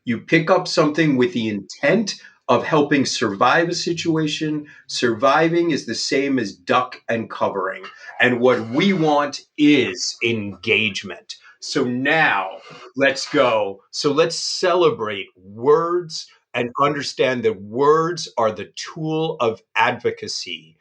You pick up something with the intent of helping survive a situation. Surviving is the same as duck and covering. And what we want is engagement. So now let's go. So let's celebrate words and understand that words are the tool of advocacy.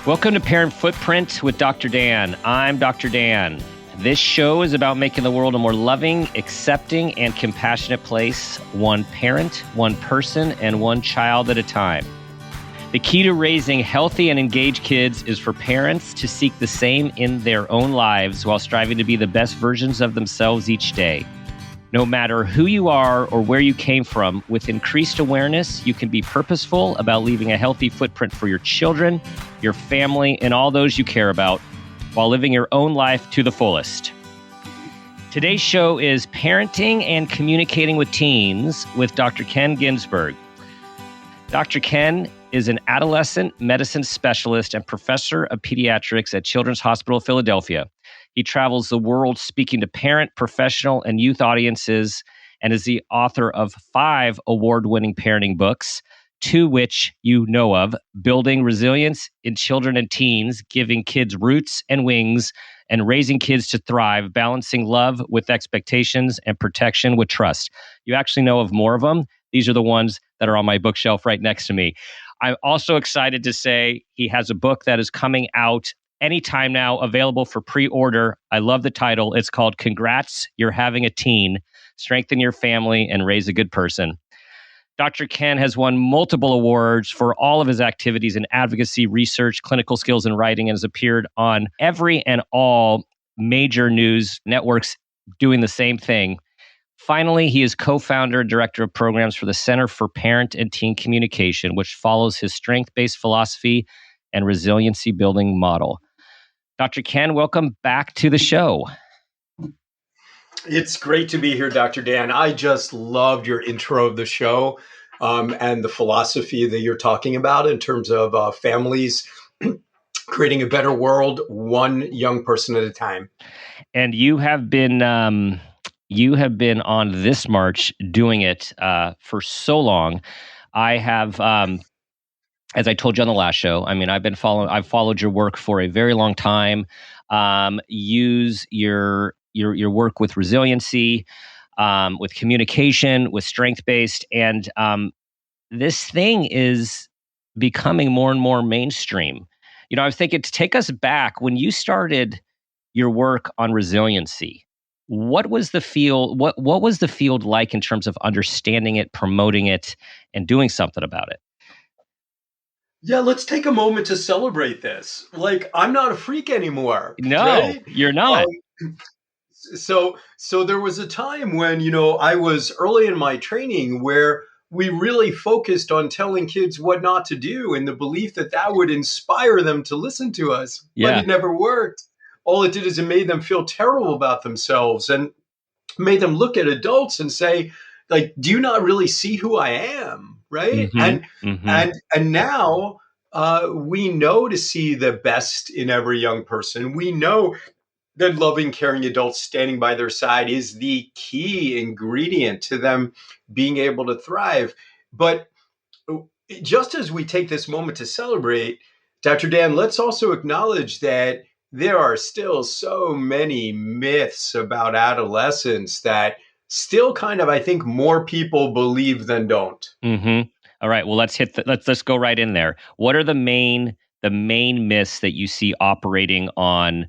Welcome to Parent Footprint with Dr. Dan. I'm Dr. Dan. This show is about making the world a more loving, accepting, and compassionate place, one parent, one person, and one child at a time. The key to raising healthy and engaged kids is for parents to seek the same in their own lives while striving to be the best versions of themselves each day. No matter who you are or where you came from, with increased awareness, you can be purposeful about leaving a healthy footprint for your children, your family, and all those you care about, while living your own life to the fullest. Today's show is Parenting and Communicating with Teens with Dr. Ken Ginsburg. Dr. Ken is an adolescent medicine specialist and professor of pediatrics at Children's Hospital of Philadelphia. He travels the world speaking to parent, professional, and youth audiences, and is the author of 5 award-winning parenting books, 2 which you know of: Building Resilience in Children and Teens, Giving Kids Roots and Wings, and Raising Kids to Thrive, Balancing Love with Expectations and Protection with Trust. You actually know of more of them. These are the ones that are on my bookshelf right next to me. I'm also excited to say he has a book that is coming out anytime now, available for pre-order. I love the title. It's called Congrats, You're Having a Teen, Strengthen Your Family and Raise a Good Person. Dr. Ken has won multiple awards for all of his activities in advocacy, research, clinical skills, and writing, and has appeared on every and all major news networks doing the same thing. Finally, he is co-founder and director of programs for the Center for Parent and Teen Communication, which follows his strength-based philosophy and resiliency building model. Dr. Ken, welcome back to the show. It's great to be here, Dr. Dan. I just loved your intro of the show and the philosophy that you're talking about in terms of families creating a better world, one young person at a time. And you have been on this march doing it for so long. I have, as I told you on the last show, I mean, I've followed your work for a very long time. Use your work with resiliency, with communication, with strength-based, and this thing is becoming more and more mainstream. You know, I was thinking, to take us back when you started your work on resiliency, what was the field? What was the field like in terms of understanding it, promoting it, and doing something about it? Yeah, let's take a moment to celebrate this. Like, I'm not a freak anymore. No, right? You're not. So there was a time when, I was early in my training where we really focused on telling kids what not to do in the belief that that would inspire them to listen to us. Yeah. But it never worked. All it did is it made them feel terrible about themselves and made them look at adults and say, like, do you not really see who I am? Right. And now we know to see the best in every young person. We know that loving, caring adults standing by their side is the key ingredient to them being able to thrive. But just as we take this moment to celebrate, Dr. Dan, let's also acknowledge that there are still so many myths about adolescence that still kind of, I think, more people believe than don't. Mm-hmm. All right. Well, let's go right in there. What are the main myths that you see operating on,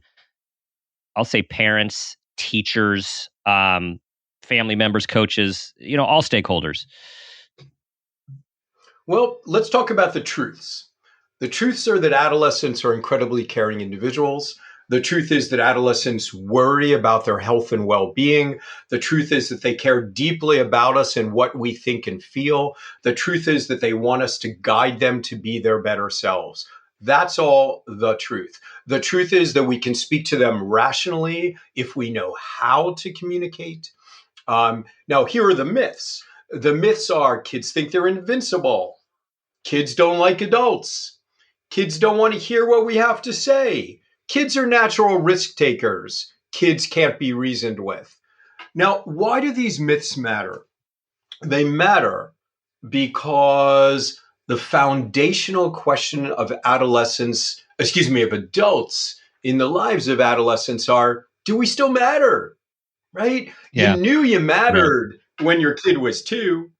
I'll say, parents, teachers, family members, coaches, all stakeholders? Well, let's talk about the truths. The truths are that adolescents are incredibly caring individuals. The truth is that adolescents worry about their health and well-being. The truth is that they care deeply about us and what we think and feel. The truth is that they want us to guide them to be their better selves. That's all the truth. The truth is that we can speak to them rationally if we know how to communicate. Now, here are the myths. The myths are kids think they're invincible. Kids don't like adults. Kids don't want to hear what we have to say. Kids are natural risk takers. Kids can't be reasoned with. Now, why do these myths matter? They matter because the foundational question of of adults in the lives of adolescents are, do we still matter? Right? Yeah. You knew you mattered when your kid was 2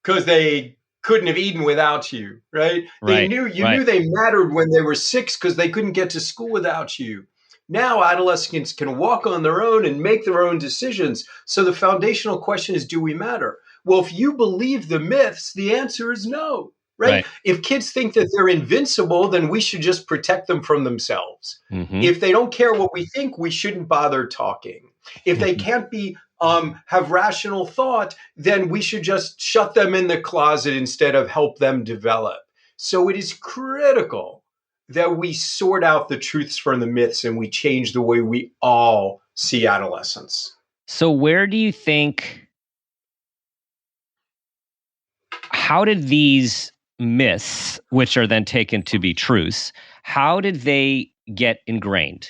because they couldn't have eaten without you, right? They knew knew they mattered when they were 6 because they couldn't get to school without you. Now adolescents can walk on their own and make their own decisions. So the foundational question is, do we matter? Well, if you believe the myths, the answer is no, right? If kids think that they're invincible, then we should just protect them from themselves. Mm-hmm. If they don't care what we think, we shouldn't bother talking. If they can't have rational thought, then we should just shut them in the closet instead of help them develop. So it is critical that we sort out the truths from the myths and we change the way we all see adolescence. So where do you think, how did these myths, which are then taken to be truths, how did they get ingrained?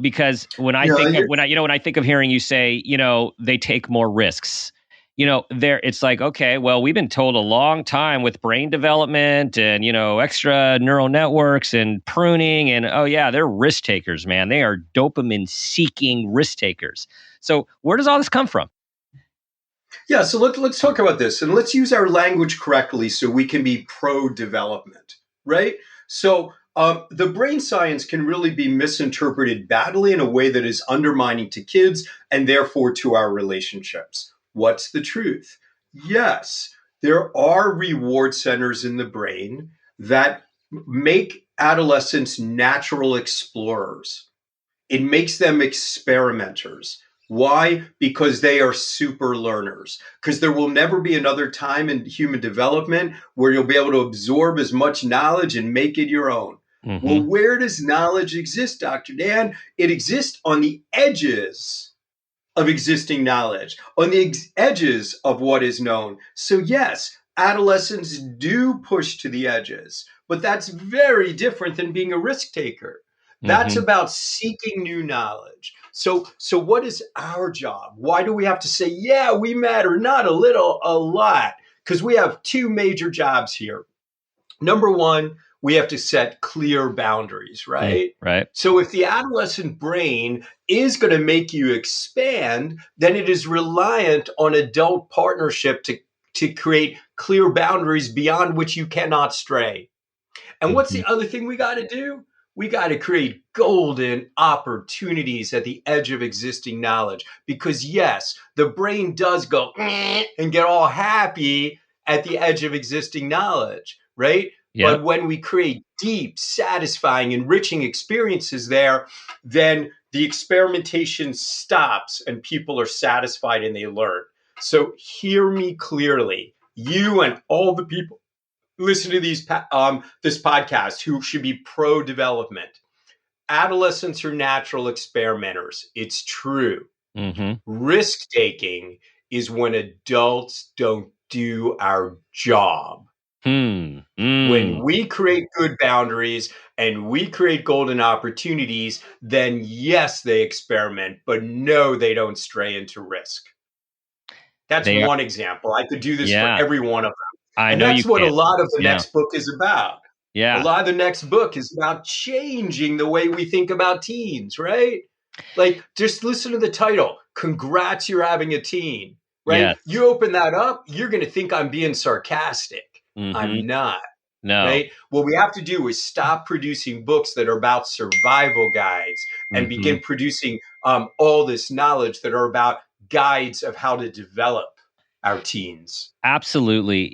Because when I think of hearing you say, they take more risks, it's like, okay, well, we've been told a long time with brain development and, extra neural networks and pruning and, oh yeah, they're risk takers, man. They are dopamine seeking risk takers. So where does all this come from? Yeah, so let's talk about this and let's use our language correctly so we can be pro-development, right? So the brain science can really be misinterpreted badly in a way that is undermining to kids and therefore to our relationships. What's the truth? Yes, there are reward centers in the brain that make adolescents natural explorers. It makes them experimenters. Why? Because they are super learners. Because there will never be another time in human development where you'll be able to absorb as much knowledge and make it your own. Mm-hmm. Well, where does knowledge exist, Dr. Dan? It exists on the edges of existing knowledge, on the edges of what is known. So yes, adolescents do push to the edges, but that's very different than being a risk taker. That's about seeking new knowledge. So what is our job? Why do we have to say, yeah, we matter, not a little, a lot? Because we have 2 major jobs here. Number one, we have to set clear boundaries, right? Right. So if the adolescent brain is going to make you expand, then it is reliant on adult partnership to create clear boundaries beyond which you cannot stray. And what's the other thing we got to do? We got to create golden opportunities at the edge of existing knowledge. Because yes, the brain does go and get all happy at the edge of existing knowledge, right? Yep. But when we create deep, satisfying, enriching experiences there, then the experimentation stops and people are satisfied and they learn. So hear me clearly, you and all the people listen to this podcast who should be pro-development. Adolescents are natural experimenters. It's true. Risk-taking is when adults don't do our job. When we create good boundaries and we create golden opportunities, then yes, they experiment, but no, they don't stray into risk. That's one example. I could do this for every one of them. And that's what a lot of the next book is about. Yeah. A lot of the next book is about changing the way we think about teens, right? Like, just listen to the title. Congrats, you're having a teen, right? Yes. You open that up, you're going to think I'm being sarcastic. I'm not. No. Right? What we have to do is stop producing books that are about survival guides and begin producing all this knowledge that are about guides of how to develop our teens. Absolutely.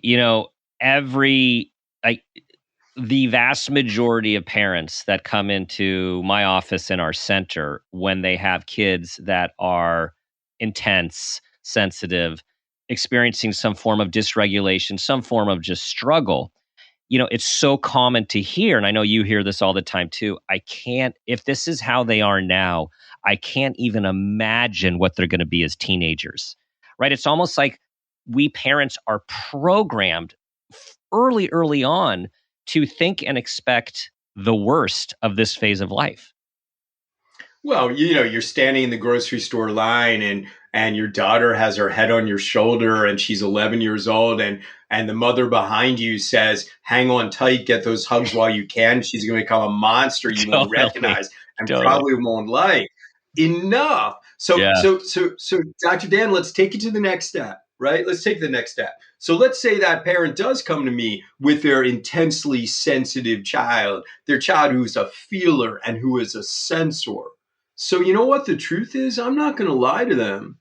The vast majority of parents that come into my office in our center when they have kids that are intense, sensitive, experiencing some form of dysregulation, some form of just struggle, it's so common to hear, and I know you hear this all the time too, if this is how they are now, I can't even imagine what they're going to be as teenagers, right? It's almost like we parents are programmed early on to think and expect the worst of this phase of life. Well, you're standing in the grocery store line and your daughter has her head on your shoulder and she's 11 years old and the mother behind you says, "Hang on tight, get those hugs while you can. She's going to become a monster you won't Totally. recognize and Totally. probably won't like." Enough. So Yeah. so so so Dr. Dan, let's take it to the next step, right? Let's take the next step. So let's say that parent does come to me with their intensely sensitive child, their child who's a feeler and who is a sensor. So, you know what the truth is? I'm not going to lie to them.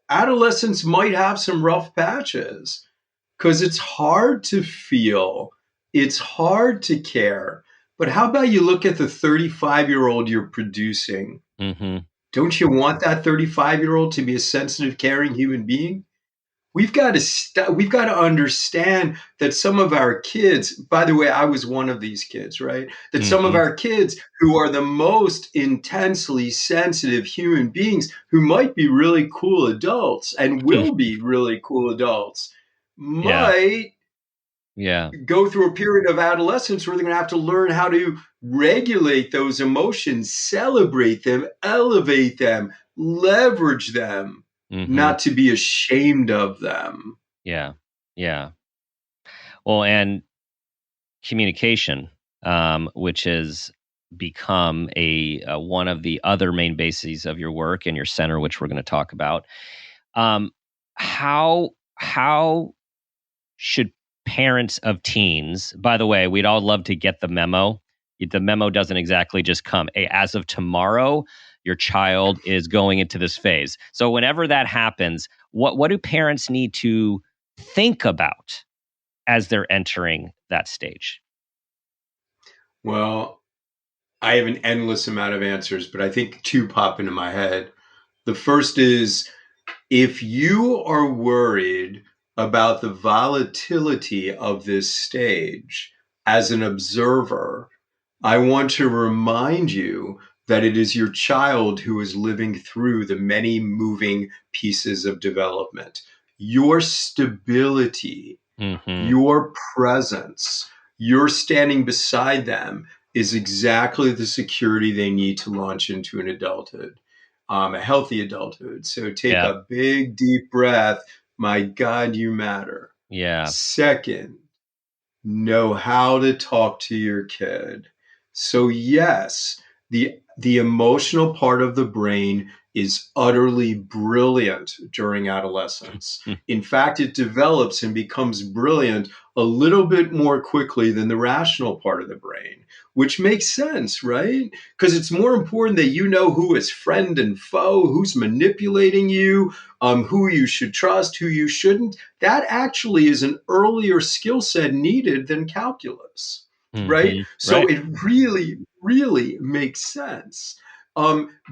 Adolescents might have some rough patches because it's hard to feel, it's hard to care. But how about you look at the 35-year-old you're producing? Mm-hmm. Don't you want that 35-year-old to be a sensitive, caring human being? We've got to understand that some of our kids, by the way, I was one of these kids, right? That some of Mm-hmm. our kids who are the most intensely sensitive human beings who might be really cool adults and will be really cool adults Yeah. might Yeah. go through a period of adolescence where they're going to have to learn how to regulate those emotions, celebrate them, elevate them, leverage them, Mm-hmm. not to be ashamed of them. Yeah. Yeah. Well, and communication, which has become a one of the other main bases of your work and your center, which we're going to talk about. Um, how should parents of teens? By the way, we'd all love to get the memo. The memo doesn't exactly just come. Hey, as of tomorrow, your child is going into this phase. So whenever that happens, what do parents need to think about as they're entering that stage? Well, I have an endless amount of answers, but I think two pop into my head. The first is if you are worried about the volatility of this stage as an observer, I want to remind you that it is your child who is living through the many moving pieces of development. Your stability, Mm-hmm. your presence, your standing beside them is exactly the security they need to launch into an adulthood, a healthy adulthood. So take Yeah. a big, deep breath. My God, you matter. Yeah. Second, know how to talk to your kid. So yes, the emotional part of the brain is utterly brilliant during adolescence. In fact, it develops and becomes brilliant a little bit more quickly than the rational part of the brain, which makes sense, right? Because it's more important that you know who is friend and foe, who's manipulating you, who you should trust, who you shouldn't. That actually is an earlier skill set needed than calculus, right? Mm-hmm. So Right. it really, really makes sense.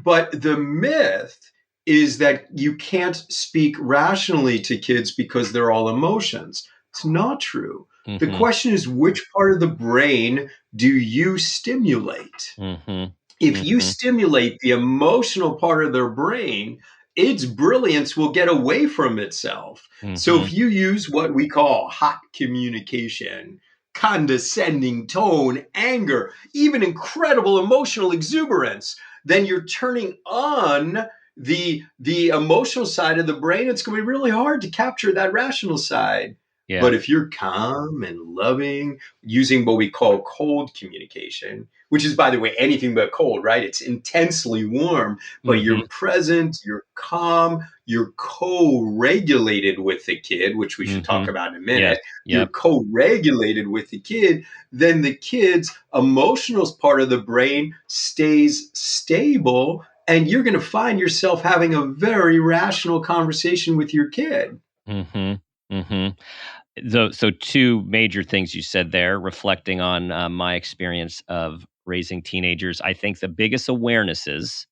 But the myth is that you can't speak rationally to kids because they're all emotions. It's not true. The Mm-hmm. question is, which part of the brain do you stimulate? Mm-hmm. If you Mm-hmm. stimulate the emotional part of their brain, its brilliance will get away from itself. So Mm-hmm. if you use what we call hot communication, condescending tone, anger, even incredible emotional exuberance, then you're turning on the emotional side of the brain. It's going to be really hard to capture that rational side. Yeah. But if you're calm and loving, using what we call cold communication, which is, by the way, anything but cold, right? It's intensely warm, but Mm-hmm. you're present, you're calm, you're co regulated with the kid, which we should Mm-hmm. talk about in a Yes. minute. You're Yep. co regulated with the kid, then the kid's emotional part of the brain stays stable. And you're going to find yourself having a very rational conversation with your kid. Mm-hmm. Mm-hmm. So two major things you said there, reflecting on my experience of raising teenagers. I think the biggest awarenesses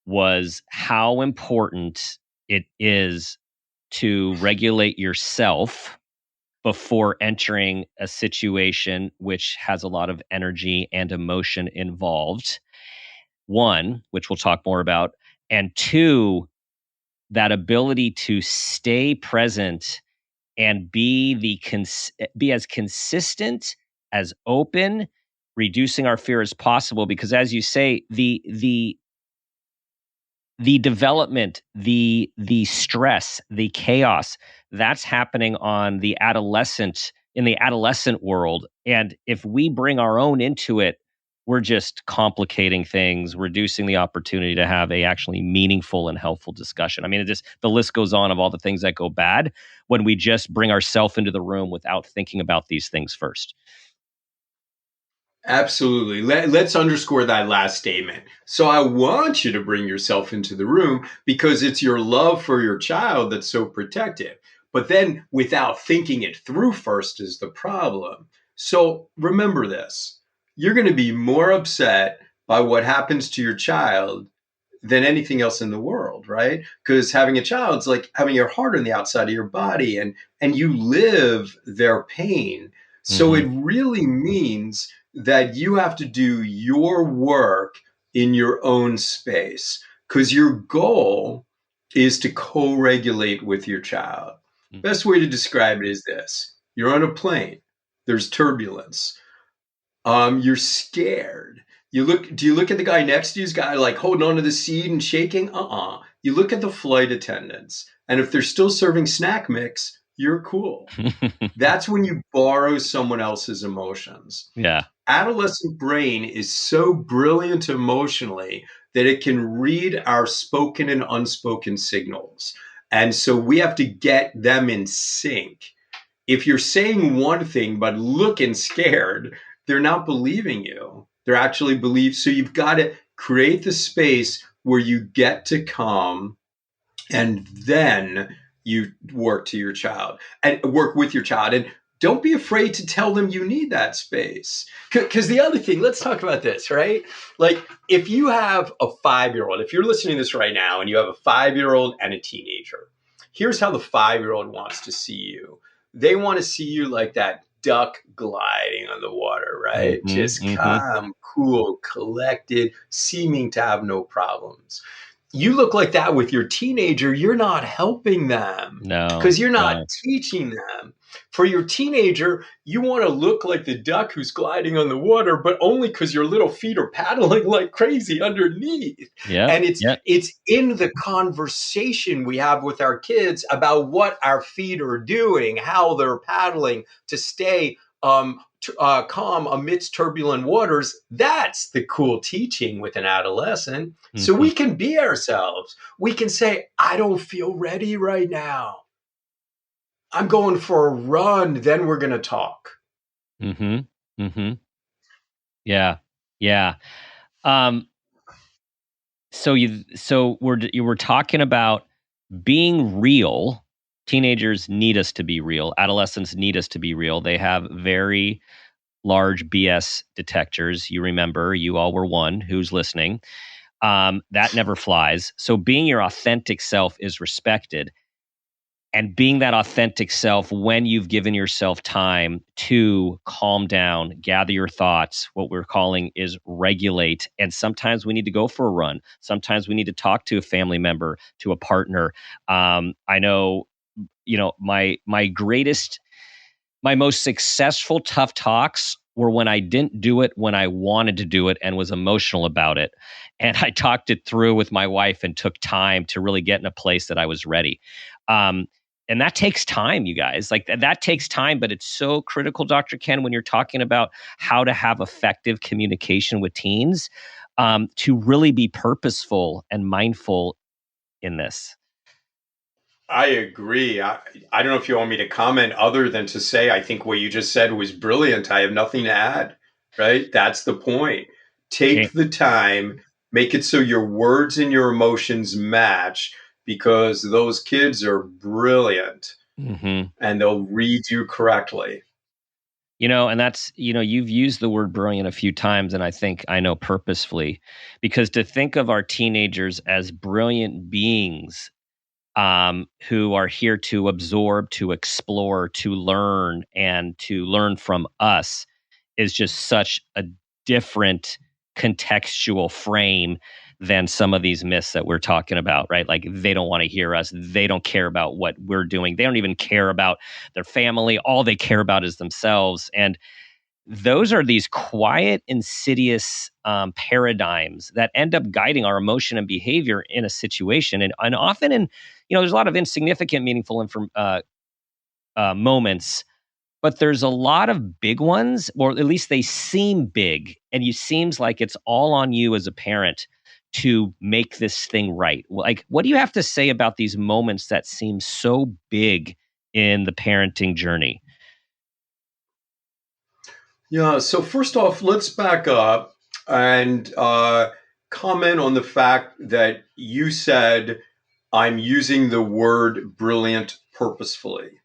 was how important it is to regulate yourself before entering a situation which has a lot of energy and emotion involved. one, which we'll talk more about, and two, that ability to stay present and be as consistent, as open, reducing our fear as possible. Because as you say, the development, the stress, the chaos, that's happening in the adolescent world. And if we bring our own into it, we're just complicating things, reducing the opportunity to have a actually meaningful and helpful discussion. I mean, the list goes on of all the things that go bad when we just bring ourselves into the room without thinking about these things first. Absolutely. Let's underscore that last statement. So I want you to bring yourself into the room because it's your love for your child that's so protective. But then without thinking it through first is the problem. So remember this. You're going to be more upset by what happens to your child than anything else in the world, right? Because having a child's like having your heart on the outside of your body, and you live their pain. So it really means that you have to do your work in your own space because your goal is to co-regulate with your child. Best way to describe it is this. You're on a plane. There's turbulence. You're scared. Do you look at the guy next to you? This guy like holding onto the seat and shaking? You look at the flight attendants, and if they're still serving snack mix, you're cool. That's when you borrow someone else's emotions. Yeah. Adolescent brain is so brilliant emotionally that it can read our spoken and unspoken signals. And so we have to get them in sync. If you're saying one thing but looking scared, they're not believing you. They're actually believe. So you've got to create the space where you get to calm, and then you work to your child and work with your child. And don't be afraid to tell them you need that space. Because the other thing, let's talk about this, right? Like if you have a 5-year-old, if you're listening to this right now and you have a 5-year-old and a teenager, here's how the 5-year-old wants to see you. They want to see you like that duck gliding on the water, right? Just calm, cool, collected, seeming to have no problems. You look like that with your teenager, you're not helping them. No. Because you're not teaching them. For your teenager, you want to look like the duck who's gliding on the water, but only because your little feet are paddling like crazy underneath. Yeah. And it's in the conversation we have with our kids about what our feet are doing, how they're paddling to stay calm amidst turbulent waters. That's the cool teaching with an adolescent. So we can be ourselves. We can say, I don't feel ready right now. I'm going for a run. Then we're going to talk. Yeah. Yeah. So you were talking about being real. Teenagers need us to be real. Adolescents need us to be real. They have very large BS detectors. You remember, you all were one who's listening. That never flies. So being your authentic self is respected. And being that authentic self when you've given yourself time to calm down, gather your thoughts, what we're calling is regulate. And sometimes we need to go for a run. Sometimes we need to talk to a family member, to a partner. I know, my most successful tough talks were when I didn't do it when I wanted to do it and was emotional about it. And I talked it through with my wife and took time to really get in a place that I was ready. And that takes time, you guys. Like that takes time, but it's so critical, Dr. Ken, when you're talking about how to have effective communication with teens, to really be purposeful and mindful in this. I agree. I don't know if you want me to comment other than to say I think what you just said was brilliant. I have nothing to add, right? That's the point. Take the time, make it so your words and your emotions match, because those kids are brilliant and they'll read you correctly. And that's, you've used the word brilliant a few times, and I know purposefully, because to think of our teenagers as brilliant beings who are here to absorb, to explore, to learn, and to learn from us is just such a different contextual frame than some of these myths that we're talking about, right? Like they don't want to hear us. They don't care about what we're doing. They don't even care about their family. All they care about is themselves. And those are these quiet, insidious paradigms that end up guiding our emotion and behavior in a situation. And often there's a lot of insignificant, meaningful moments, but there's a lot of big ones, or at least they seem big. And it seems like it's all on you as a parent to make this thing right. Like, what do you have to say about these moments that seem so big in the parenting journey? Yeah. So first off, let's back up and comment on the fact that you said I'm using the word brilliant purposefully.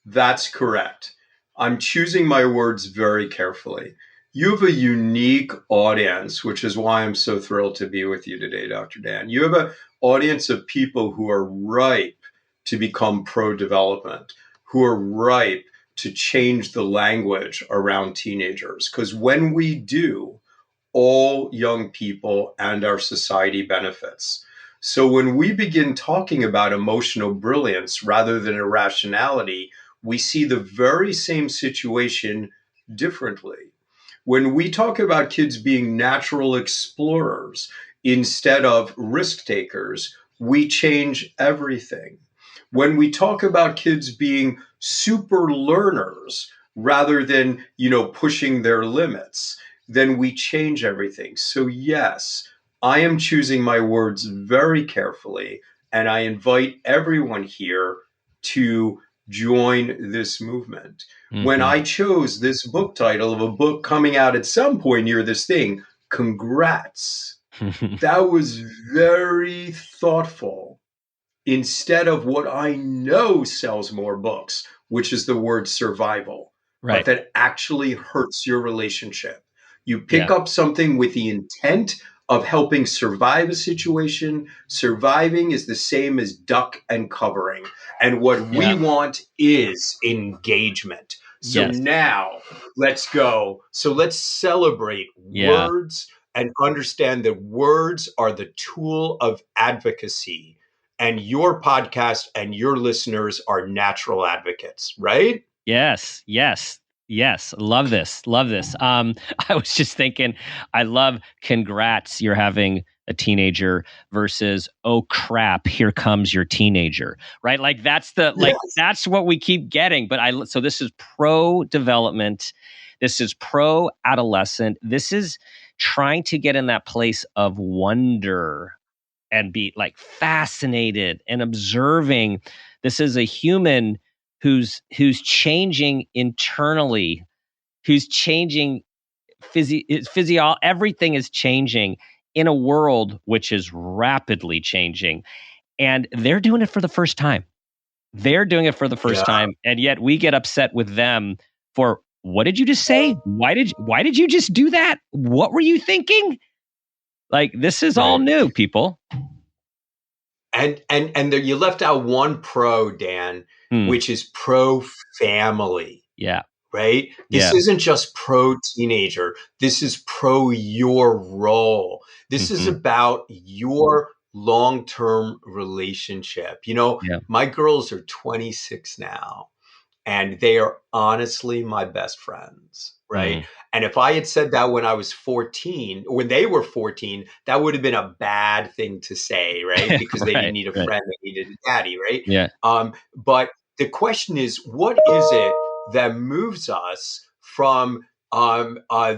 That's correct. I'm choosing my words very carefully. You have a unique audience, which is why I'm so thrilled to be with you today, Dr. Dan. You have an audience of people who are ripe to become pro development, who are ripe to change the language around teenagers. Because when we do, all young people and our society benefits. So when we begin talking about emotional brilliance rather than irrationality, we see the very same situation differently. When we talk about kids being natural explorers instead of risk takers, we change everything. When we talk about kids being super learners rather than, pushing their limits, then we change everything. So yes, I am choosing my words very carefully, and I invite everyone here to join this movement. Mm-hmm. When I chose this book title of a book coming out at some point near this thing, congrats. That was very thoughtful. Instead of what I know sells more books, which is the word survival, right, but that actually hurts your relationship. You pick up something with the intent of helping survive a situation. Surviving is the same as duck and covering. And what we want is engagement. So now let's go. So let's celebrate words and understand that words are the tool of advocacy. And your podcast and your listeners are natural advocates, right? Yes. Love this. I was just thinking, I love congrats, you're having a teenager versus, oh crap, here comes your teenager, right? Like that's that's what we keep getting. But so this is pro development. This is pro adolescent. This is trying to get in that place of wonder and be like fascinated and observing. This is a human who's changing internally, who's changing everything is changing in a world which is rapidly changing. And they're doing it for the first time. And yet we get upset with them for, what did you just say? Why did you just do that? What were you thinking? Like, this is all new, people. And you left out one pro, Dan, which is pro family. Yeah. Right? This isn't just pro teenager. This is pro your role. This is about your long-term relationship. My girls are 26 now, and they are honestly my best friends. Right. And if I had said that when they were 14, that would have been a bad thing to say, right? Because they didn't need a friend, they needed a daddy, right? Yeah. But the question is, what is it that moves us from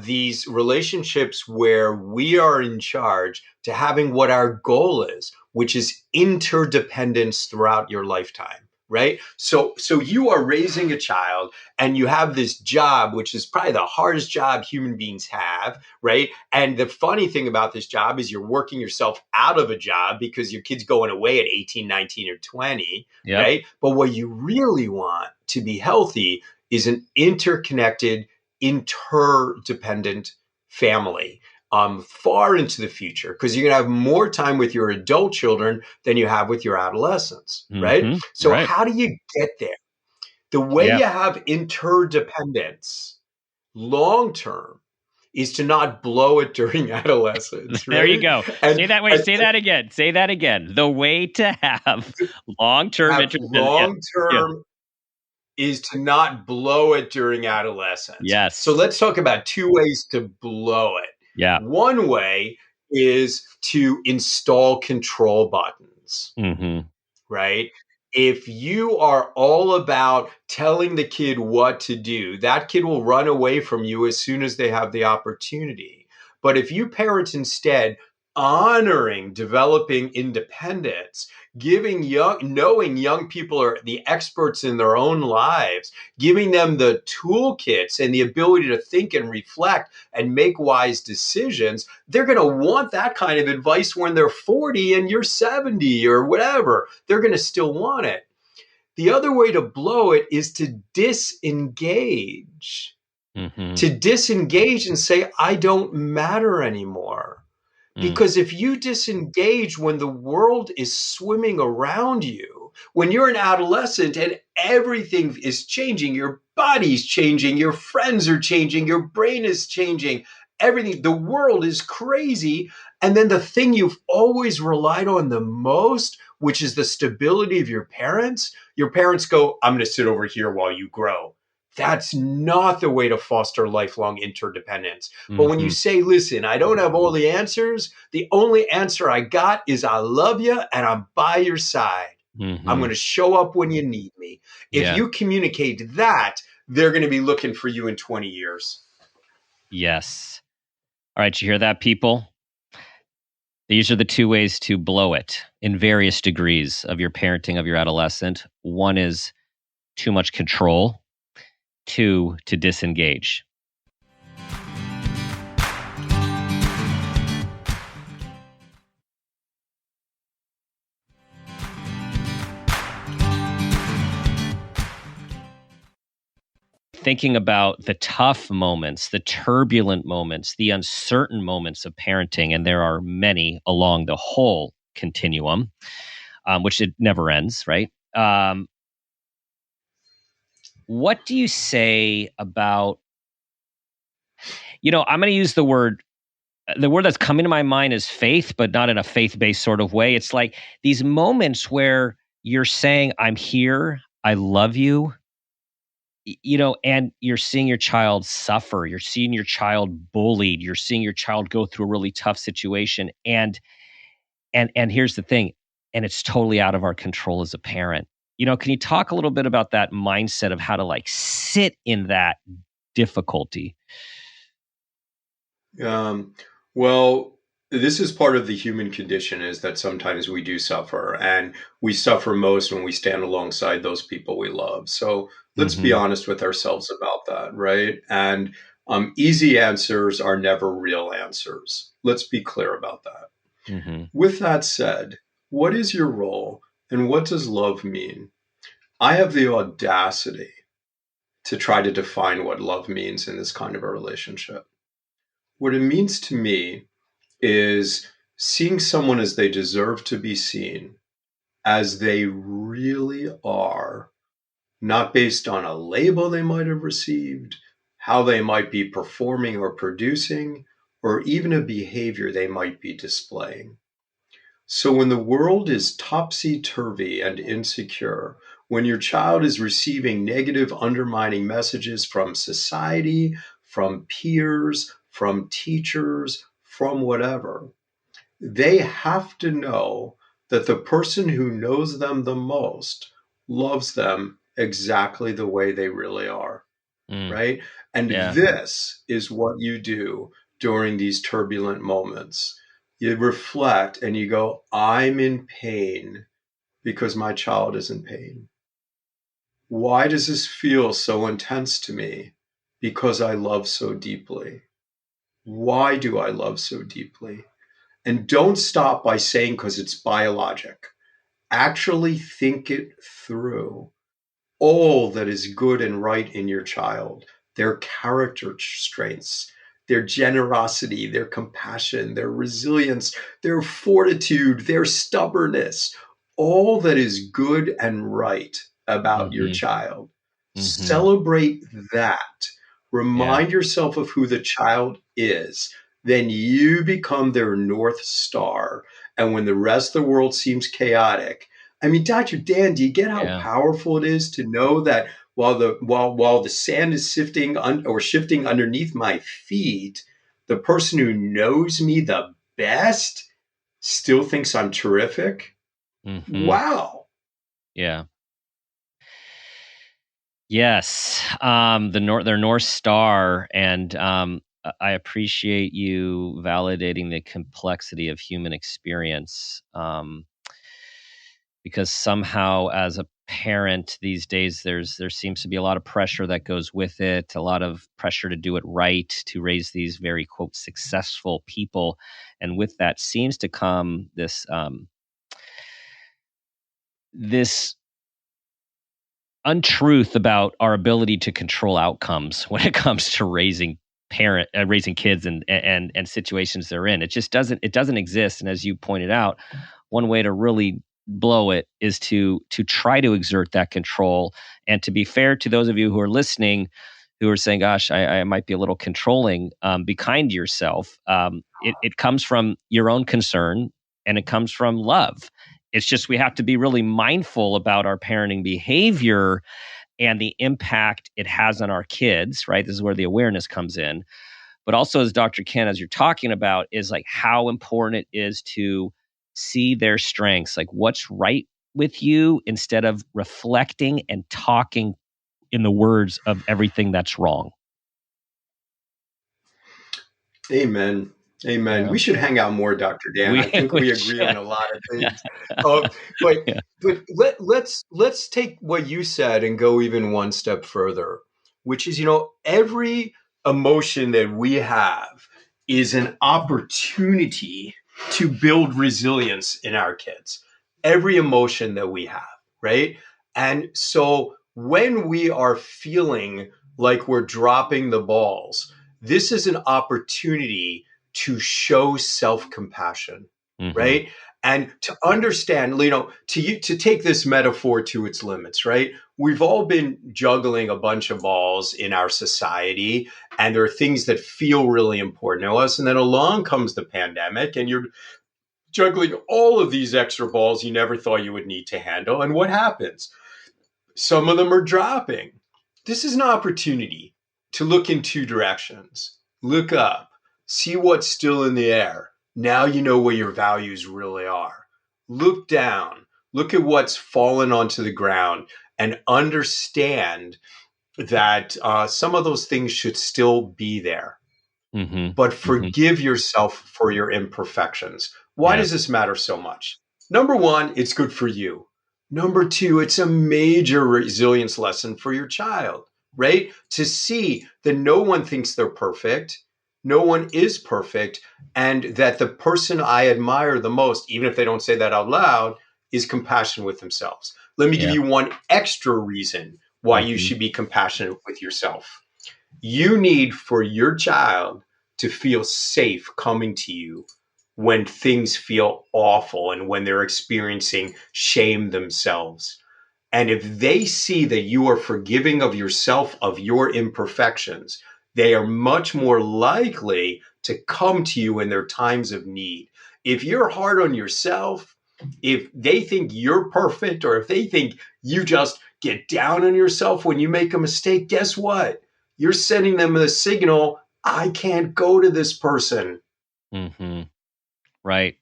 these relationships where we are in charge to having what our goal is, which is interdependence throughout your lifetime? Right. So you are raising a child and you have this job, which is probably the hardest job human beings have. Right. And the funny thing about this job is you're working yourself out of a job because your kid's going away at 18, 19 or 20. Yep. Right. But what you really want to be healthy is an interconnected, interdependent family. Far into the future, because you're going to have more time with your adult children than you have with your adolescents, right? So how do you get there? The way you have interdependence long-term is to not blow it during adolescence, There you right? go. And, Say that way. and Say that again. Say that again. The way to have long-term have interest in, yeah. long Yeah. term is to not blow it during adolescence. So Yes. let's talk about two ways to blow it. Yeah. One way is to install control buttons, Mm-hmm. right? If you are all about telling the kid what to do, that kid will run away from you as soon as they have the opportunity. But if you parents instead honoring developing independence, knowing young people are the experts in their own lives, giving them the toolkits and the ability to think and reflect and make wise decisions, they're going to want that kind of advice when they're 40 and you're 70 or whatever. They're going to still want it. The other way to blow it is to disengage. Mm-hmm. To disengage and say, I don't matter anymore. Because if you disengage when the world is swimming around you, when you're an adolescent and everything is changing, your body's changing, your friends are changing, your brain is changing, everything, the world is crazy. And then the thing you've always relied on the most, which is the stability of your parents go, I'm going to sit over here while you grow. That's not the way to foster lifelong interdependence. But when you Mm-hmm. say, listen, I don't have all the answers, the only answer I got is I love you and I'm by your side. Mm-hmm. I'm going to show up when you need me. If Yeah. you communicate that, they're going to be looking for you in 20 years. Yes. All right. You hear that, people? These are the two ways to blow it in various degrees of your parenting of your adolescent. One is too much control. Two, to disengage. Thinking about the tough moments, the turbulent moments, the uncertain moments of parenting, and there are many along the whole continuum, which it never ends, right? What do you say about, I'm going to use the word that's coming to my mind is faith, but not in a faith-based sort of way. It's like these moments where you're saying, I'm here, I love you, and you're seeing your child suffer, you're seeing your child bullied, you're seeing your child go through a really tough situation. And here's the thing, and it's totally out of our control as a parent. Can you talk a little bit about that mindset of how to sit in that difficulty? Well, this is part of the human condition, is that sometimes we do suffer, and we suffer most when we stand alongside those people we love. So let's be honest with ourselves about that, right? And easy answers are never real answers. Let's be clear about that. Mm-hmm. With that said, what is your role and what does love mean? I have the audacity to try to define what love means in this kind of a relationship. What it means to me is seeing someone as they deserve to be seen, as they really are, not based on a label they might have received, how they might be performing or producing, or even a behavior they might be displaying. So when the world is topsy-turvy and insecure, when your child is receiving negative, undermining messages from society, from peers, from teachers, from whatever, they have to know that the person who knows them the most loves them exactly the way they really are, right? And Yeah. this is what you do during these turbulent moments. You reflect and you go, I'm in pain because my child is in pain. Why does this feel so intense to me? Because I love so deeply. Why do I love so deeply? And don't stop by saying because it's biologic. Actually think it through. All that is good and right in your child, their character strengths, their generosity, their compassion, their resilience, their fortitude, their stubbornness, all that is good and right about your Mm-hmm. child. Mm-hmm. Celebrate that. Yeah. Remind yourself of who the child is, then you become their North Star. And when the rest of the world seems chaotic, I mean, Dr. Dan, do you get how Yeah. powerful it is to know that while the sand is shifting underneath my feet, the person who knows me the best still thinks I'm terrific? Mm-hmm. Wow. Yeah. Yes. Their North Star, and I appreciate you validating the complexity of human experience. Because somehow, as a parent these days, there seems to be a lot of pressure that goes with it, a lot of pressure to do it right, to raise these very quote successful people, and with that seems to come this untruth about our ability to control outcomes when it comes to raising kids and situations they're in. It doesn't exist. And as you pointed out, one way to really blow it is to try to exert that control. And to be fair to those of you who are listening, who are saying, "Gosh, I might be a little controlling," be kind to yourself. It comes from your own concern, and it comes from love. It's just we have to be really mindful about our parenting behavior and the impact it has on our kids, right? This is where the awareness comes in. But also, as Dr. Ken, as you're talking about, is like how important it is to see their strengths, like what's right with you, instead of reflecting and talking in the words of everything that's wrong. Amen. Amen. Yeah. We should hang out more, Dr. Dan. We I think we we agree on should. a lot of things. Uh, but Yeah. let's take what you said and go even one step further, which is, every emotion that we have is an opportunity to build resilience in our kids. Every emotion that we have, right? And so when we are feeling like we're dropping the balls, this is an opportunity to show self-compassion, Mm-hmm. right? And to understand, to take this metaphor to its limits, right? We've all been juggling a bunch of balls in our society, and there are things that feel really important to us. And then along comes the pandemic, and you're juggling all of these extra balls you never thought you would need to handle. And what happens? Some of them are dropping. This is an opportunity to look in two directions. Look up, see what's still in the air. Now you know where your values really are. Look down, look at what's fallen onto the ground, and understand that some of those things should still be there. Mm-hmm. But Mm-hmm. forgive yourself for your imperfections. Why Yeah. does this matter so much? Number one, it's good for you. Number two, it's a major resilience lesson for your child, right? To see that no one thinks they're perfect, no one is perfect, and that the person I admire the most, even if they don't say that out loud, is compassionate with themselves. Let me give Yeah. you one extra reason why you Mm-hmm. should be compassionate with yourself. You need for your child to feel safe coming to you when things feel awful and when they're experiencing shame themselves. And if they see that you are forgiving of yourself, of your imperfections, they are much more likely to come to you in their times of need. If you're hard on yourself, if they think you're perfect, or if they think you just get down on yourself when you make a mistake, guess what? You're sending them a signal, I can't go to this person. Mm-hmm. Right.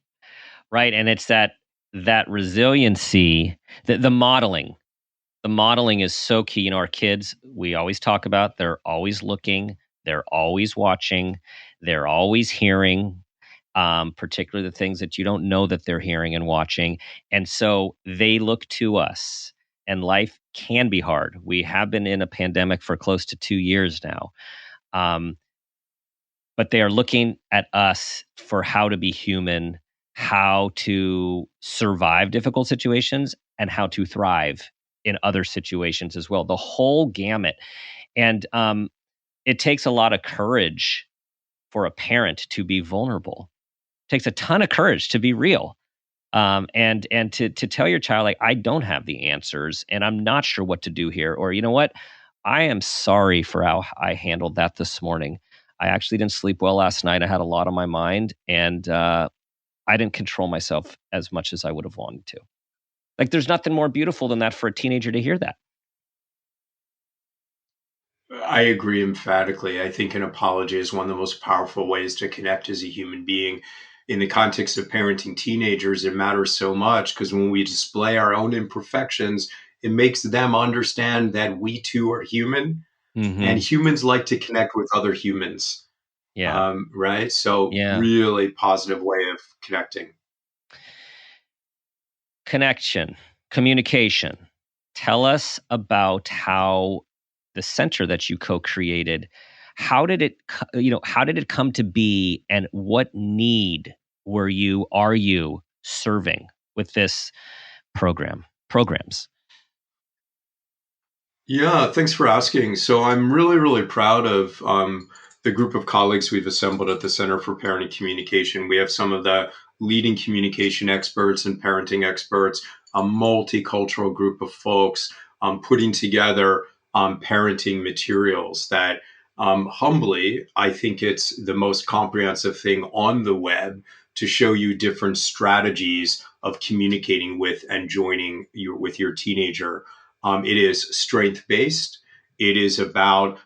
Right. And it's that resiliency, the modeling. The modeling is so key. Our kids, we always talk about, they're always looking, they're always watching, they're always hearing, particularly the things that you don't know that they're hearing and watching. And so they look to us, and life can be hard. We have been in a pandemic for close to 2 years now. Um, but they are looking at us for how to be human, how to survive difficult situations, and how to thrive in other situations as well. The whole gamut. And it takes a lot of courage for a parent to be vulnerable. It takes a ton of courage to be real. And to tell your child, like, I don't have the answers and I'm not sure what to do here. Or, you know what? I am sorry for how I handled that this morning. I actually didn't sleep well last night. I had a lot on my mind, and I didn't control myself as much as I would have wanted to. Like, there's nothing more beautiful than that for a teenager to hear that. I agree emphatically. I think an apology is one of the most powerful ways to connect as a human being. In the context of parenting teenagers, it matters so much because when we display our own imperfections, it makes them understand that we too are human, and Mm-hmm. humans like to connect with other humans. Yeah. Right? So, Yeah. really positive way of connecting. Connection, communication. Tell us about how the center that you co-created, how did it come to be, and what need are you serving with this programs? Yeah, thanks for asking. So I'm really, really proud of the group of colleagues we've assembled at the Center for Parenting Communication. We have some of the leading communication experts and parenting experts, a multicultural group of folks putting together parenting materials that humbly, I think it's the most comprehensive thing on the web to show you different strategies of communicating with and joining with your teenager. It is strength based. It is about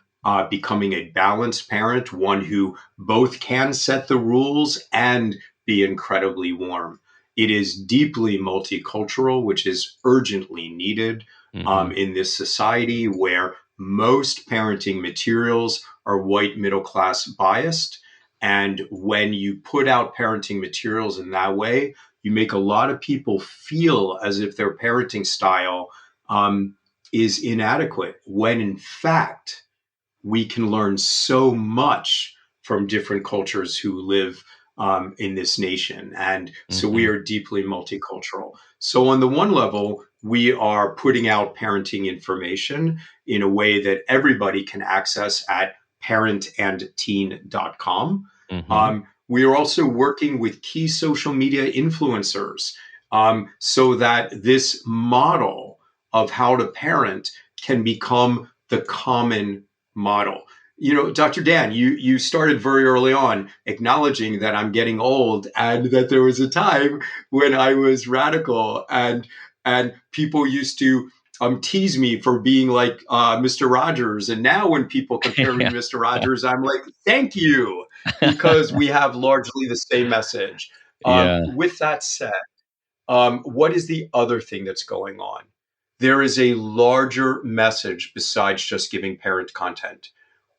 becoming a balanced parent, one who both can set the rules and be incredibly warm. It is deeply multicultural, which is urgently needed Mm-hmm. in this society where most parenting materials are white middle class biased. And when you put out parenting materials in that way, you make a lot of people feel as if their parenting style um, is inadequate, when in fact, we can learn so much from different cultures who live in this nation. And so we Mm-hmm. are deeply multicultural. So, on the one level, we are putting out parenting information in a way that everybody can access at parentandteen.com. Mm-hmm. We are also working with key social media influencers so that this model of how to parent can become the common model. Dr. Dan, you started very early on acknowledging that I'm getting old and that there was a time when I was radical and people used to tease me for being like Mr. Rogers. And now when people compare me Yeah. to Mr. Rogers, I'm like, thank you, because we have largely the same message. Yeah. With that said, what is the other thing that's going on? There is a larger message besides just giving parent content.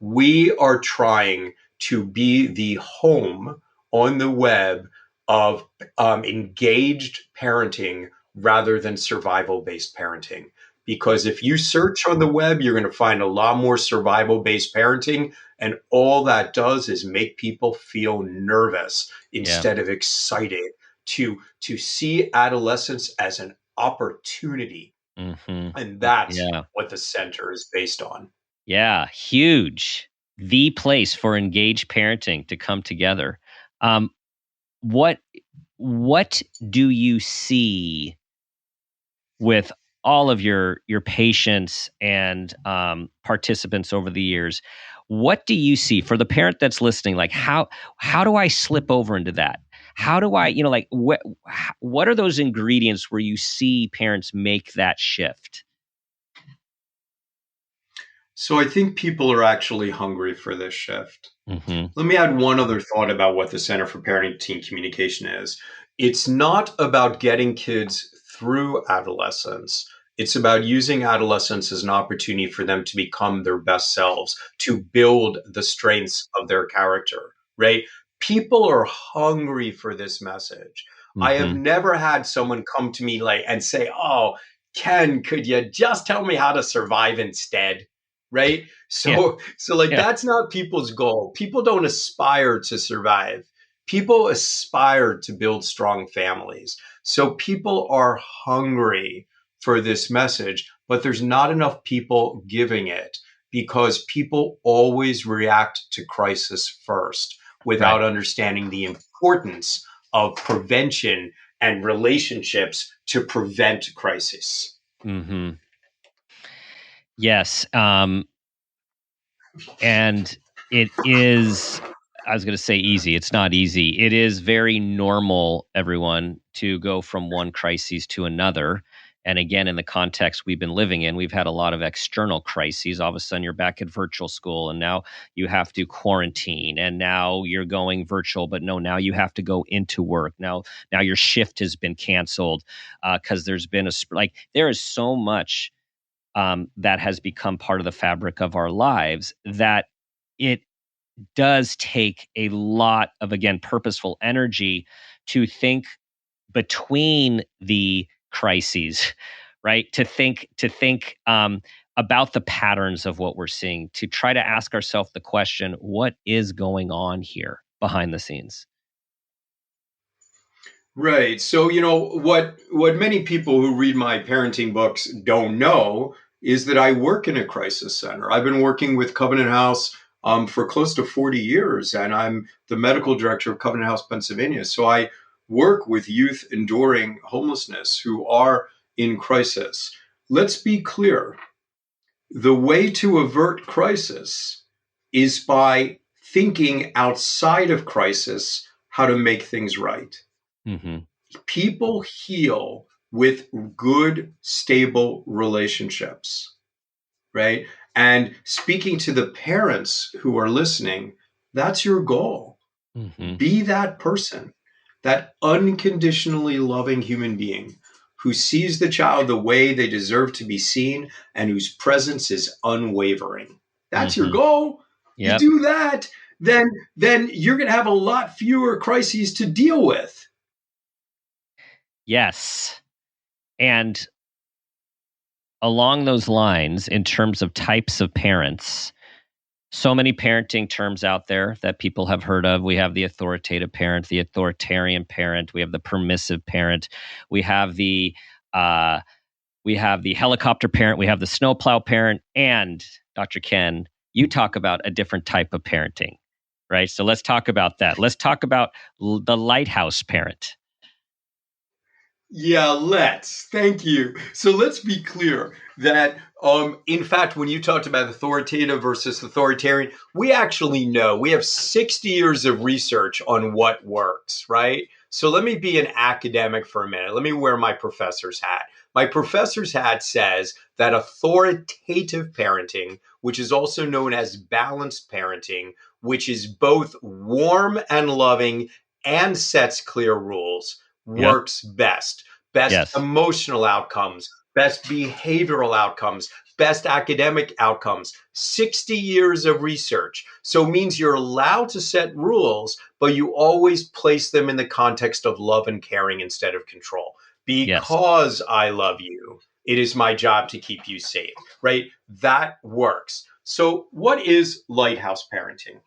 We are trying to be the home on the web of engaged parenting rather than survival based parenting. Because if you search on the web, you're going to find a lot more survival based parenting. And all that does is make people feel nervous Yeah. instead of excited to see adolescence as an opportunity, Mm-hmm. and that's Yeah. what the center is based on. Yeah. Huge. The place for engaged parenting to come together. Um, what what do you see with all of your patients and participants over the years? What do you see for the parent that's listening? Like, how do I slip over into that? How do I, like, what are those ingredients where you see parents make that shift? So I think people are actually hungry for this shift. Mm-hmm. Let me add one other thought about what the Center for Parenting Teen Communication is. It's not about getting kids through adolescence. It's about using adolescence as an opportunity for them to become their best selves, to build the strengths of their character, right? People are hungry for this message. I have Mm-hmm. never had someone come to me and say, "Oh, Ken, could you just tell me how to survive instead?" Right? Yeah. So like Yeah. that's not people's goal. People don't aspire to survive. People aspire to build strong families. So people are hungry for this message, but there's not enough people giving it because people always react to crisis first Right. without understanding the importance of prevention and relationships to prevent crisis. Mm-hmm. Yes. And it is, I was going to say easy. It's not easy. It is very normal, everyone, to go from one crisis to another. And again, in the context we've been living in, we've had a lot of external crises. All of a sudden, you're back at virtual school, and now you have to quarantine, and now you're going virtual. But no, now you have to go into work. Now your shift has been canceled because there's been there is so much that has become part of the fabric of our lives that it does take a lot of, again, purposeful energy to think between the crises, right? To think about the patterns of what we're seeing, to try to ask ourselves the question, what is going on here behind the scenes? Right. So, what many people who read my parenting books don't know is that I work in a crisis center. I've been working with Covenant House for close to 40 years, and I'm the medical director of Covenant House, Pennsylvania. So I work with youth enduring homelessness who are in crisis. Let's be clear. The way to avert crisis is by thinking outside of crisis how to make things right. Mm-hmm. People heal with good, stable relationships, right? And speaking to the parents who are listening, that's your goal. Mm-hmm. Be that person, that unconditionally loving human being who sees the child the way they deserve to be seen and whose presence is unwavering. That's your Mm-hmm. goal. You Yep. do that, then you're going to have a lot fewer crises to deal with. Yes. And along those lines, in terms of types of parents, so many parenting terms out there that people have heard of. We have the authoritative parent, the authoritarian parent. We have the permissive parent. We have the helicopter parent. We have the snowplow parent. And Dr. Ken, you talk about a different type of parenting, right? So let's talk about that. Let's talk about the lighthouse parent. Yeah, let's. Thank you. So let's be clear that, in fact, when you talked about authoritative versus authoritarian, we actually know we have 60 years of research on what works, right? So let me be an academic for a minute. Let me wear my professor's hat. My professor's hat says that authoritative parenting, which is also known as balanced parenting, which is both warm and loving and sets clear rules, Yep. works best. Best Yes. emotional outcomes, best behavioral outcomes, best academic outcomes. 60 years of research. So it means you're allowed to set rules, but you always place them in the context of love and caring instead of control. Yes. Because I love you, it is my job to keep you safe, right? That works. So, what is lighthouse parenting?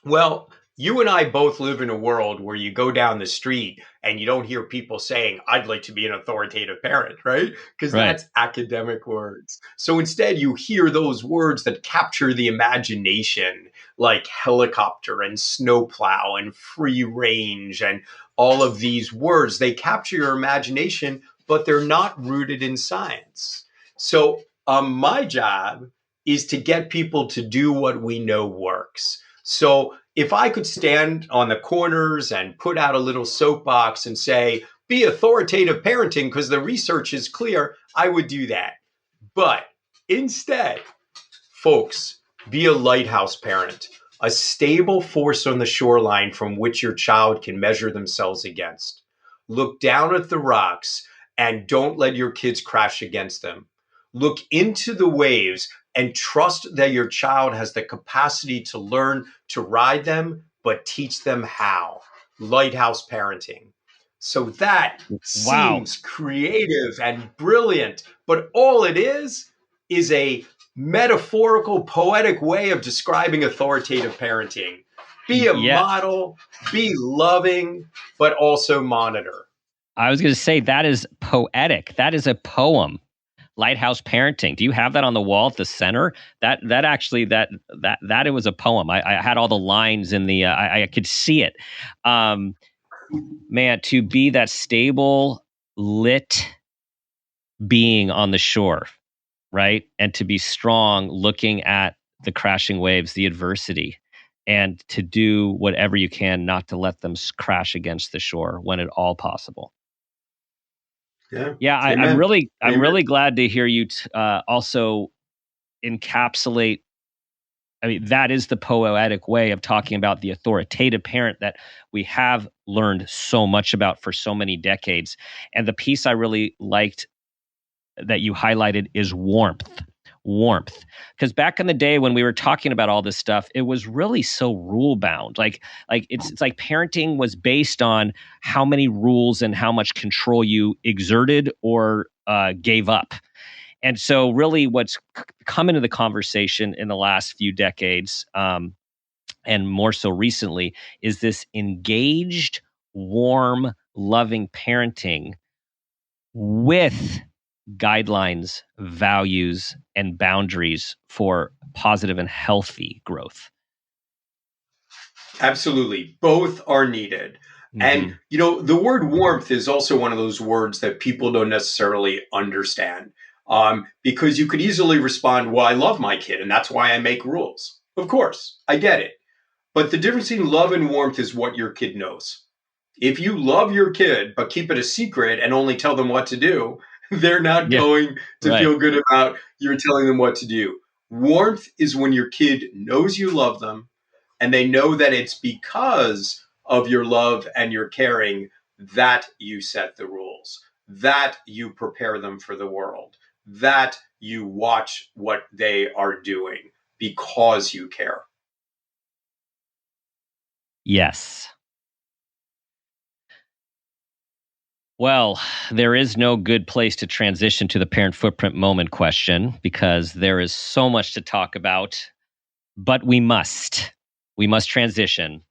Well, you and I both live in a world where you go down the street and you don't hear people saying, I'd like to be an authoritative parent, right? Because Right. that's academic words. So instead, you hear those words that capture the imagination, like helicopter and snowplow and free range and all of these words. They capture your imagination, but they're not rooted in science. So, my job is to get people to do what we know works. So if I could stand on the corners and put out a little soapbox and say, be authoritative parenting because the research is clear, I would do that. But instead, folks, be a lighthouse parent, a stable force on the shoreline from which your child can measure themselves against. Look down at the rocks and don't let your kids crash against them. Look into the waves and trust that your child has the capacity to learn to ride them, but teach them how. Lighthouse parenting. So that Wow. seems creative and brilliant, but all it is a metaphorical, poetic way of describing authoritative parenting. Be a Yeah. model, be loving, but also monitor. I was going to say that is poetic. That is a poem. Lighthouse parenting. Do you have that on the wall at the center? That it was a poem. I had all the lines in the. I could see it. Man, to be that stable, lit being on the shore, right, and to be strong, looking at the crashing waves, the adversity, and to do whatever you can not to let them crash against the shore when at all possible. Yeah, Amen. I'm really glad to hear you also encapsulate. I mean, that is the poetic way of talking about the authoritative parent that we have learned so much about for so many decades. And the piece I really liked that you highlighted is warmth. Warmth. Because back in the day when we were talking about all this stuff, it was really so rule bound. Like it's like parenting was based on how many rules and how much control you exerted or gave up. And so really what's come into the conversation in the last few decades, and more so recently, is this engaged, warm, loving parenting with guidelines, values, and boundaries for positive and healthy growth. Absolutely. Both are needed. Mm-hmm. And, the word warmth is also one of those words that people don't necessarily understand. Because you could easily respond, well, I love my kid, and that's why I make rules. Of course, I get it. But the difference between love and warmth is what your kid knows. If you love your kid, but keep it a secret and only tell them what to do, they're not going to feel good about you're telling them what to do. Warmth is when your kid knows you love them, and they know that it's because of your love and your caring that you set the rules, that you prepare them for the world, that you watch what they are doing because you care. Yes. Well, there is no good place to transition to the parent footprint moment question because there is so much to talk about, but we must transition.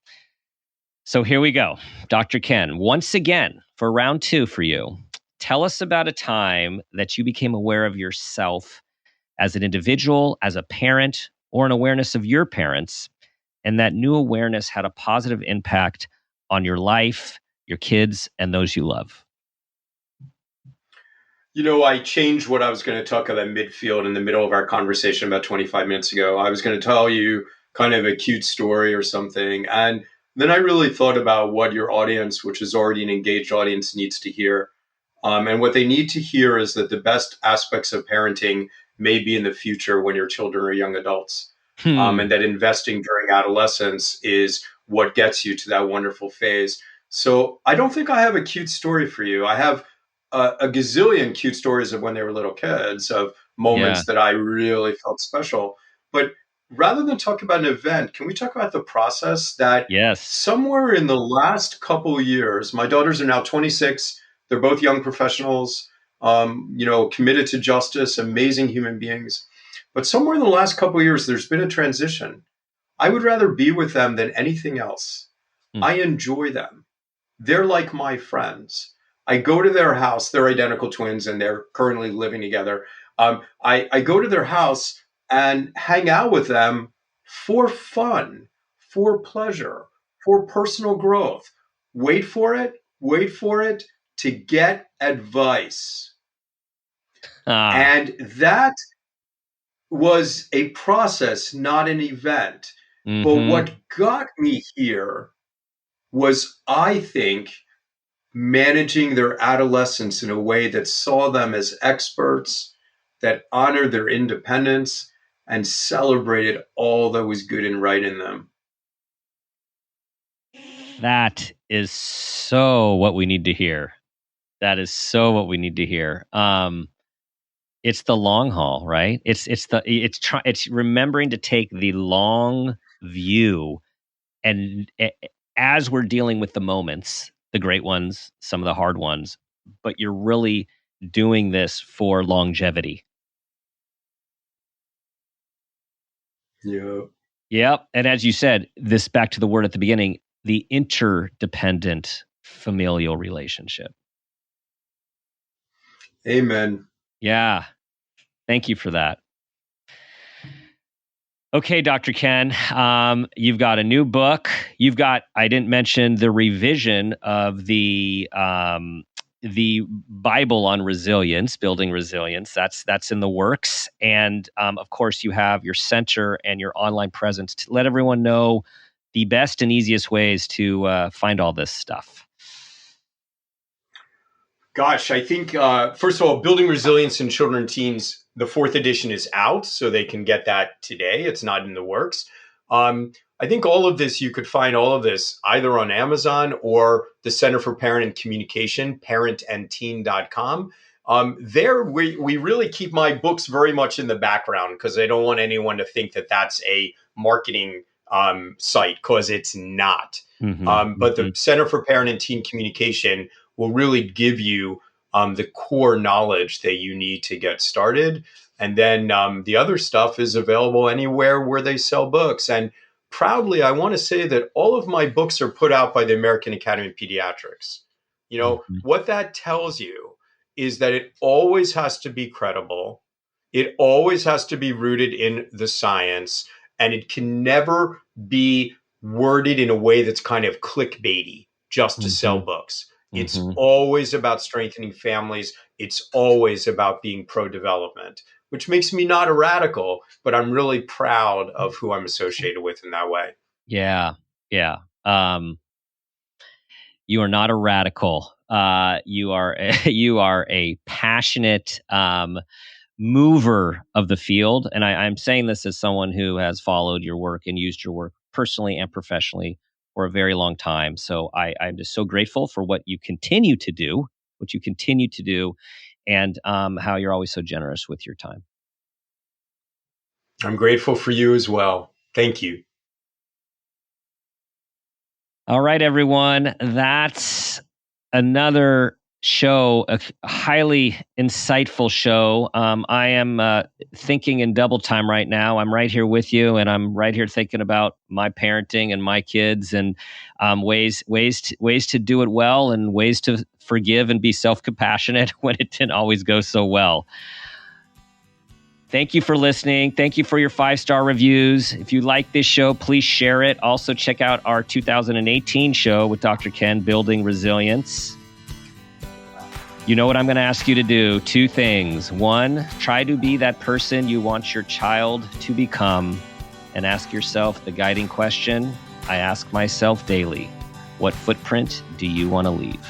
So here we go. Dr. Ken, once again, for round 2 for you, tell us about a time that you became aware of yourself as an individual, as a parent, or an awareness of your parents, and that new awareness had a positive impact on your life, your kids, and those you love. I changed what I was going to talk about midfield in the middle of our conversation about 25 minutes ago. I was going to tell you kind of a cute story or something. And then I really thought about what your audience, which is already an engaged audience, needs to hear. And what they need to hear is that the best aspects of parenting may be in the future when your children are young adults. And that investing during adolescence is what gets you to that wonderful phase. So I don't think I have a cute story for you. I have a gazillion cute stories of when they were little kids, of moments that I really felt special. But rather than talk about an event, can we talk about the process that somewhere in the last couple of years, my daughters are now 26. They're both young professionals, committed to justice, amazing human beings. But somewhere in the last couple of years, there's been a transition. I would rather be with them than anything else. I enjoy them. They're like my friends. I go to their house. They're identical twins, and they're currently living together. I go to their house and hang out with them for fun, for pleasure, for personal growth. Wait for it, to get advice. And that was a process, not an event. But what got me here was, I think, managing their adolescence in a way that saw them as experts, that honored their independence, and celebrated all that was good and right in them. That is so what we need to hear. That is so what we need to hear. It's the long haul, right? It's remembering to take the long view, and as we're dealing with the moments, the great ones, some of the hard ones, but you're really doing this for longevity. Yeah. Yep. And as you said, this back to the word at the beginning, the interdependent familial relationship. Amen. Yeah. Thank you for that. Okay, Dr. Ken, you've got a new book. I didn't mention the revision of the the Bible on resilience, building resilience. That's in the works. And of course, you have your center and your online presence to let everyone know the best and easiest ways to find all this stuff. Gosh, I think, first of all, Building Resilience in Children and Teens, the 4th edition is out, so they can get that today. It's not in the works. I think all of this, you could find all of this either on Amazon or the Center for Parent and Communication, parentandteen.com. There, we really keep my books very much in the background because I don't want anyone to think that that's a marketing site, because it's not. But the Center for Parent and Teen Communication will really give you the core knowledge that you need to get started. And then the other stuff is available anywhere where they sell books. And proudly, I want to say that all of my books are put out by the American Academy of Pediatrics. You know, what that tells you is that it always has to be credible. It always has to be rooted in the science, and it can never be worded in a way that's kind of clickbaity just to sell books. It's always about strengthening families. It's always about being pro-development, which makes me not a radical, but I'm really proud of who I'm associated with in that way. Yeah. Yeah. You are not a radical. You are a passionate mover of the field. And I'm saying this as someone who has followed your work and used your work personally and professionally for a very long time. So I'm just so grateful for what you continue to do, and how you're always so generous with your time. I'm grateful for you as well. Thank you. All right, everyone. That's another show, a highly insightful show. I am thinking in double time right now. I'm right here with you, and I'm right here thinking about my parenting and my kids, and ways to do it well, and ways to forgive and be self-compassionate when it didn't always go so well. Thank you for listening. Thank you for your 5-star reviews. If you like this show, please share it. Also, check out our 2018 show with Dr. Ken, Building Resilience. You know what I'm going to ask you to do? 2 things. 1, try to be that person you want your child to become, and ask yourself the guiding question I ask myself daily: what footprint do you want to leave?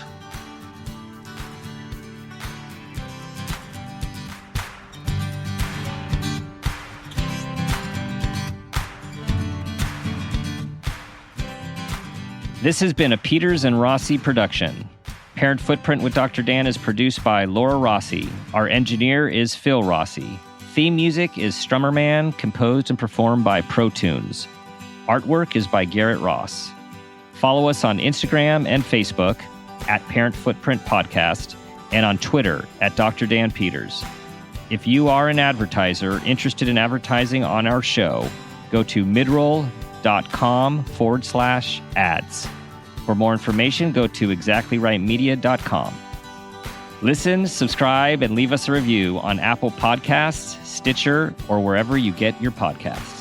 This has been a Peters and Rossi production. Parent Footprint with Dr. Dan is produced by Laura Rossi. Our engineer is Phil Rossi. Theme music is Strummerman, composed and performed by ProTunes. Artwork is by Garrett Ross. Follow us on Instagram and Facebook at Parent Footprint Podcast, and on Twitter at Dr. Dan Peters. If you are an advertiser interested in advertising on our show, go to midroll.com/ads. For more information, go to exactlyrightmedia.com. Listen, subscribe, and leave us a review on Apple Podcasts, Stitcher, or wherever you get your podcasts.